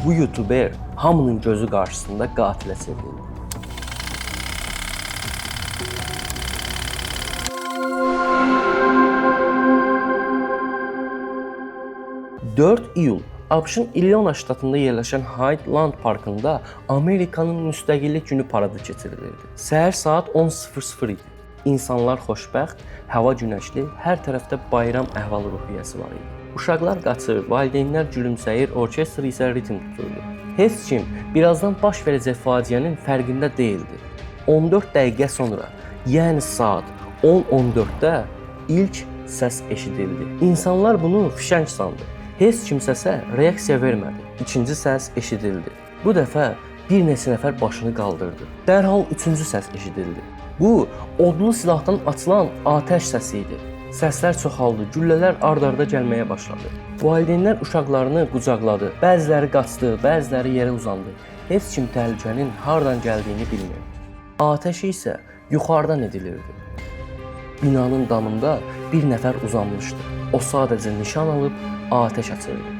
bu YouTuber hamının gözü qarşısında qatilə çevrildi. 4 iyul ABŞ-ın İllinois ştatında yerləşən Highland Parkında Amerikanın müstəqillik günü paradı keçirilirdi. Səhər saat 10:00 idi. İnsanlar xoşbəxt, hava günəşli, hər tərəfdə bayram əhval-ruhiyyəsi var idi. Uşaqlar qaçır, valideynlər gülümsəyir, orkestr isə ritm tuturdu. Heç kim birazdan baş verəcək faciənin fərqində değildi. 14 dəqiqə sonra, yəni saat 10:14-də ilk səs eşidildi. İnsanlar bunu fişəng sandı. Heç kim səsə reaksiya vermədi. İkinci səs eşidildi. Bu dəfə bir neçə nəfər başını qaldırdı. Dərhal üçüncü səs eşidildi. Bu, odlu silahdan açılan atəş səsi idi. Səslər çoxaldı, güllələr ard-arda gəlməyə başladı. Valideynlər uşaqlarını qucaqladı. Bəziləri qaçdı, bəziləri yerə uzandı. Heç kim təhlükənin hardan gəldiyini bilmirdi. Atəşi isə yuxarıdan edilirdi. Binanın damında bir nəfər uzanmışdı. O sadəcə nişan alıb atəş açırdı.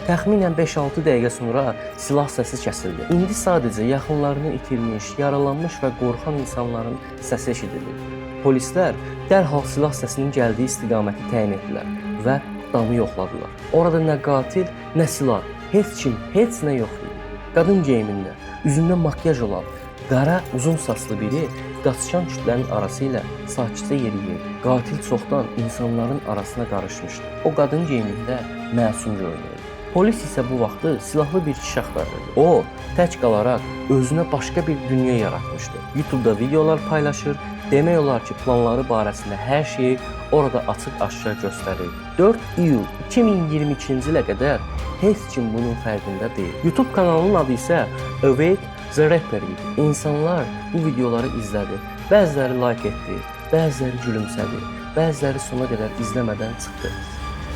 Təxminən 5-6 dəqiqə sonra silah səsi kəsildi. İndi sadəcə yaxınlarını itirmiş, yaralanmış və qorxan insanların səsi eşidilirdi. Polislər dərhal silah səsinin gəldiyi istiqaməti təyin etdilər və damı yoxladılar. Orada nə qatil, nə silah, heç kim, heç nə yox idi. Qadın geyimində, üzündə makyaj olan, qara, uzun saçlı biri qaçışan kütlənin arası ilə sakitcə yeriyirdi. Qatil çoxdan insanların arasına qarışmışdı. O qadın geyimində məsum görünürdü. Polis isə bu vaxtı silahlı bir kişi axtarırdı. O, tək qalaraq özünə başqa bir dünya yaratmışdı. YouTube-da videolar paylaşır, demək olar ki, planları barəsində hər şeyi orada açıq-aşkar göstərirdi. 4 iyul 2022-ci ilə qədər heç kim bunun fərqində deyil. YouTube kanalının adı isə Awake The Rapper idi. İnsanlar bu videoları izlədi, bəziləri like etdi, bəziləri gülümsədi, bəziləri sona qədər izləmədən çıxdı.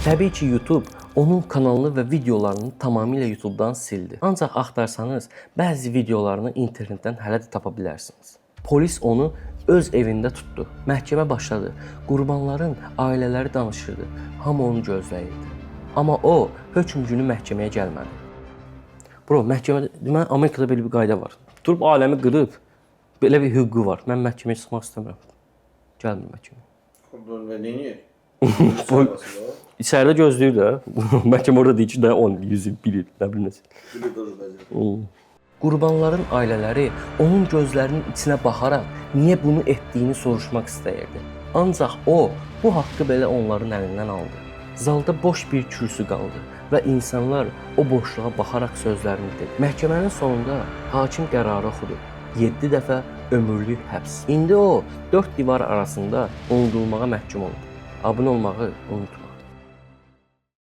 Təbii ki, YouTube onun kanalını və videolarını tamamilə YouTube-dan sildi. Ancaq axtarsanız, bəzi videolarını internetdən hələ də tapa bilərsiniz. Polis onu öz evində tutdu. Məhkəmə başladı. Qurbanların ailələri danışırdı. Hamı onu gözləyirdi. Amma o, hökm günü məhkəməyə gəlmədi. Bro, məhkəmədə, deməli, Amerikada belə bir qayda var. Durub aləmi qırıb, belə bir hüququ var. Mən məhkəməyə çıxmaq istəmirəm. Gəlmir məhkəməyə. Kordon və neyini? İçəridə gözləyir də. Məhkəmə orada deyir ki, də 10, 100 il, 1 il, nə bilim nəsə. Qurbanların ailələri onun gözlərinin içinə baxaraq niyə bunu etdiyini soruşmaq istəyirdi. Ancaq o, bu haqqı belə onların əlindən aldı. Zalda boş bir kürsü qaldı və insanlar o boşluğa baxaraq sözlərini dedi. Məhkəmənin sonunda hakim qərarı oxudu. 7 dəfə ömürlük həbs. İndi o, 4 divar arasında unudulmağa məhkum oldu. Abunə olmağı unutmayın.